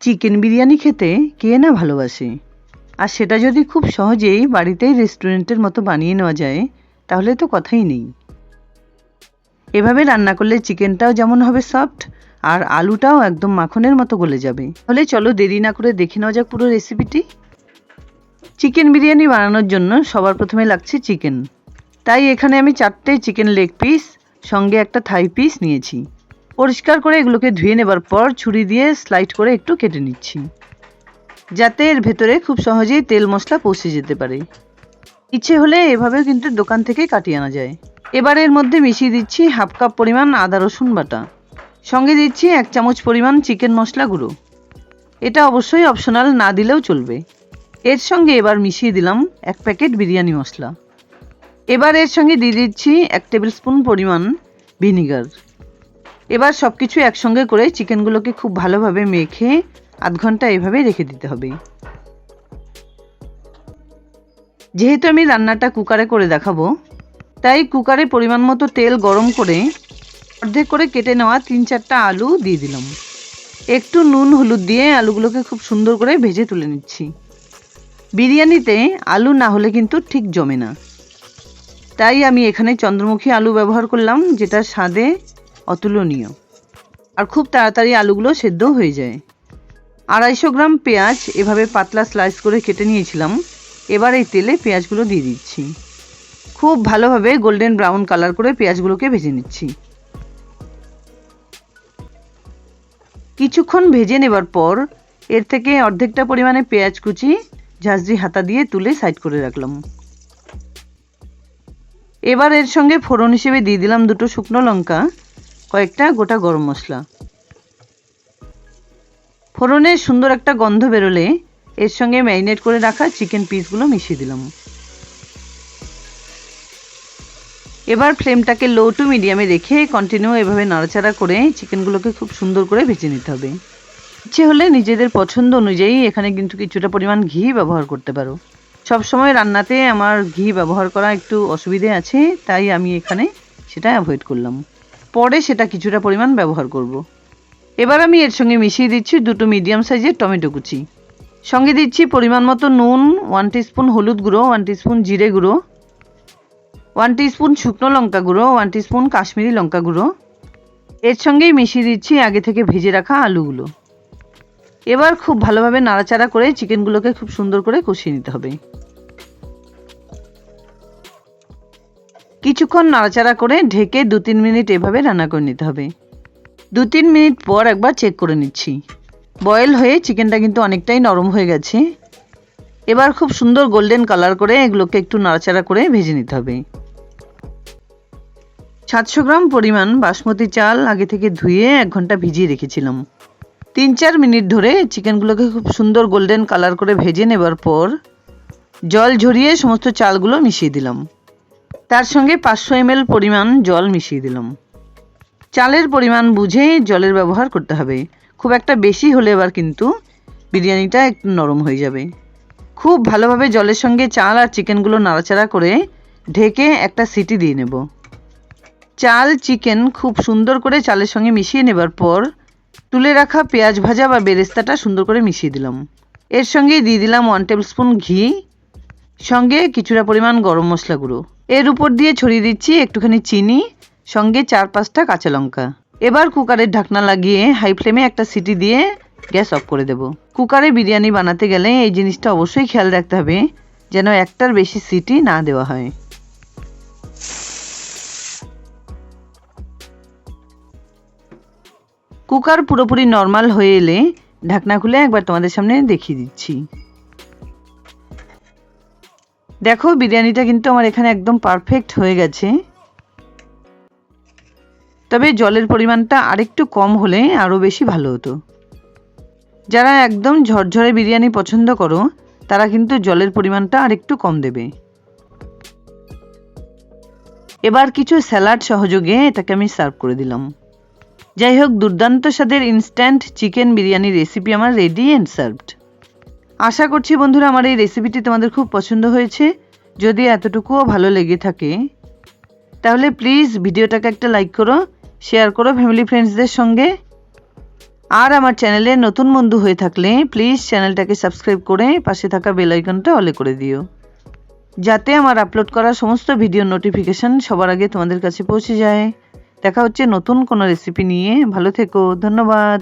Chicken biryani খেতে কে না ভালোবাসে, আর সেটা যদি খুব সহজেই বাড়িতেই রেস্টুরেন্টের মতো বানিয়ে নেওয়া যায় তাহলে তো কথাই নেই। এভাবে রান্না করলে চিকেনটাও যেমন হবে সফট, আর আলুটাও একদম মাখনের মতো গলে যাবে। তাহলে চলো দেরি না করে দেখে নেওয়া যাক পুরো রেসিপিটি। চিকেন বিরিয়ানি বানানোর জন্য সবার প্রথমে লাগছে চিকেন। তাই এখানে আমি 4টে চিকেন লেগ পিস সঙ্গে একটা থাই পিস নিয়েছি। পরিষ্কার করে এগুলোকে ধুয়ে নেবার পর ছুরি দিয়ে স্লাইড করে একটু কেটে নিচ্ছি, যাতে এর ভেতরে খুব সহজেই তেল মশলা পৌঁছে যেতে পারে। ইচ্ছে হলে এভাবেও কিন্তু দোকান থেকে কাটিয়ে আনা যায়। এবার এর মধ্যে মিশিয়ে দিচ্ছি হাফ কাপ পরিমাণ আদা রসুন বাটা, সঙ্গে দিচ্ছি 1 চামচ পরিমাণ চিকেন মশলা গুঁড়ো। এটা অবশ্যই অপশনাল, না দিলেও চলবে। এর সঙ্গে এবার মিশিয়ে দিলাম 1 প্যাকেট বিরিয়ানি মশলা। এবার এর সঙ্গে দিয়ে দিচ্ছি 1 টেবিল স্পুন পরিমাণ ভিনিগার। এবার সব কিছু একসঙ্গে করে চিকেনগুলোকে খুব ভালোভাবে মেখে আধ ঘন্টা এভাবে রেখে দিতে হবে। যেহেতু আমি রান্নাটা কুকারে করে দেখাবো, তাই কুকারে পরিমাণ মতো তেল গরম করে অর্ধেক করে কেটে নেওয়া 3-4টা আলু দিয়ে দিলাম। একটু নুন হলুদ দিয়ে আলুগুলোকে খুব সুন্দর করে ভেজে তুলে নিচ্ছি। বিরিয়ানিতে আলু না হলে কিন্তু ঠিক জমে না, তাই আমি এখানে চন্দ্রমুখী আলু ব্যবহার করলাম, যেটা স্বাদে অতুলনীয় আর খুব তাড়াতাড়ি আলুগুলো সেদ্ধ হয়ে যায়। 250 গ্রাম পেঁয়াজ এভাবে পাতলা স্লাইস করে কেটে নিয়েছিলাম। এবার এই তেলে পেঁয়াজগুলো দিয়ে দিচ্ছি। খুব ভালোভাবে গোল্ডেন ব্রাউন কালার করে পেঁয়াজগুলোকে ভেজে নিচ্ছি। কিছুক্ষণ ভেজে নেবার পর এর থেকে অর্ধেকটা পরিমাণে পেঁয়াজ কুচি ঝাঁঝরি হাতা দিয়ে তুলে সাইড করে রাখলাম। এবার এর সঙ্গে ফোড়ন হিসেবে দিয়ে দিলাম 2টো শুকনো লঙ্কা, কয়েকটা গোটা গরম মশলা। ফোড়নের সুন্দর একটা গন্ধ বেরোলে এর সঙ্গে ম্যারিনেট করে রাখা চিকেন পিসগুলো মিশিয়ে দিলাম। এবার ফ্লেমটাকে লো টু মিডিয়ামে রেখে কন্টিনিউ এভাবে নাড়াচাড়া করে চিকেনগুলোকে খুব সুন্দর করে ভেজে নিতে হবে। ইচ্ছে হলে নিজেদের পছন্দ অনুযায়ী এখানে কিন্তু কিছুটা পরিমাণ ঘি ব্যবহার করতে পারো। সবসময় রান্নাতে আমার ঘি ব্যবহার করা একটু অসুবিধে আছে, তাই আমি এখানে সেটা অ্যাভয়েড করলাম। পরে সেটা কিছুটা পরিমাণ ব্যবহার করব। এবার আমি এর সঙ্গে মিশিয়ে দিচ্ছি 2টো মিডিয়াম সাইজের টমেটো কুচি, সঙ্গে দিচ্ছি পরিমাণ মতো নুন, 1 টিস্পুন হলুদ গুঁড়ো, 1 টিস্পুন জিরে গুঁড়ো, 1 টিস্পুন শুকনো লঙ্কা গুঁড়ো, 1 টিস্পুন কাশ্মীরি লঙ্কা গুঁড়ো। এর সঙ্গেই মিশিয়ে দিচ্ছি আগে থেকে ভেজে রাখা আলুগুলো। এবার খুব ভালোভাবে নাড়াচাড়া করে চিকেনগুলোকে খুব সুন্দর করে কষিয়ে নিতে হবে। কিছুক্ষণ নাড়াচাড়া করে ঢেকে 2-3 মিনিট এভাবে রান্না করে নিতে হবে। 2-3 মিনিট পর একবার চেক করে নিচ্ছি। বয়েল হয়ে চিকেনটা কিন্তু অনেকটাই নরম হয়ে গেছে। এবার খুব সুন্দর গোল্ডেন কালার করে এগুলোকে একটু নাড়াচাড়া করে ভেজে নিতে হবে। 700 গ্রাম পরিমাণ বাসমতি চাল আগে থেকে ধুয়ে 1 ঘন্টা ভিজিয়ে রেখেছিলাম। 3-4 মিনিট ধরে চিকেনগুলোকে খুব সুন্দর গোল্ডেন কালার করে ভেজে নেবার পর জল ঝরিয়ে সমস্ত চালগুলো মিশিয়ে দিলাম। তার সঙ্গে 500 ml পরিমাণ জল মিশিয়ে দিলাম। চালের পরিমাণ বুঝে জলের ব্যবহার করতে হবে। খুব একটা বেশি হলে এবার কিন্তু বিরিয়ানিটা একটু নরম হয়ে যাবে। খুব ভালোভাবে জলের সঙ্গে চাল আর চিকেনগুলো নাড়াচাড়া করে ঢেকে একটা সিটি দিয়ে নেব। চাল চিকেন খুব সুন্দর করে চালের সঙ্গে মিশিয়ে নেবার পর তুলে রাখা পেঁয়াজ ভাজা বা বেরেস্তাটা সুন্দর করে মিশিয়ে দিলাম। এর সঙ্গে দিয়ে দিলাম 1 টেবিল স্পুন ঘি, সঙ্গে কিছুটা পরিমাণ গরম মশলা গুঁড়ো। এর উপর দিয়ে ছড়িয়ে দিচ্ছি একটুখানি চিনি, সঙ্গে 4-5টা কাঁচা লঙ্কা। এবার কুকারের ঢাকনা লাগিয়ে হাই ফ্লেমে একটা সিটি দিয়ে গ্যাস অফ করে দেব। কুকারে বিরিয়ানি বানাতে গেলে এই জিনিসটা অবশ্যই খেয়াল রাখতে হবে যেন একটার বেশি সিটি না দেওয়া হয়। কুকার পুরোপুরি নর্মাল হয়ে এলে ঢাকনা খুলে একবার তোমাদের সামনে দেখিয়ে দিচ্ছি। দেখো বিরিয়ানিটা কিন্তু আমার এখানে একদম পারফেক্ট হয়ে গেছে। তবে জলের পরিমাণটা আরেকটু কম হলে আরও বেশি ভালো হতো। যারা একদম ঝরঝরে বিরিয়ানি পছন্দ করো তারা কিন্তু জলের পরিমাণটা আরেকটু কম দেবে। এবার কিছু স্যালাড সহযোগে এটাকে আমি সার্ভ করে দিলাম। যাই হোক, দুর্দান্ত স্বাদের ইনস্ট্যান্ট চিকেন বিরিয়ানি রেসিপি আমার রেডি অ্যান্ড সার্ভড। আশা করছি বন্ধুরা আমার এই রেসিপিটি তোমাদের খুব পছন্দ হয়েছে। যদি এতটুকুও ভালো লেগে থাকে তাহলে প্লিজ ভিডিওটাকে একটা লাইক করো, শেয়ার করো ফ্যামিলি ফ্রেন্ডসদের সঙ্গে। আর আমার চ্যানেলে নতুন বন্ধু হয়ে থাকলে প্লিজ চ্যানেলটাকে সাবস্ক্রাইব করে পাশে থাকা বেল আইকনটা অলে করে দিও, যাতে আমার আপলোড করা সমস্ত ভিডিও নোটিফিকেশন সবার আগে তোমাদের কাছে পৌঁছে যায়। দেখা হচ্ছে নতুন কোনো রেসিপি নিয়ে। ভালো থেকো। ধন্যবাদ।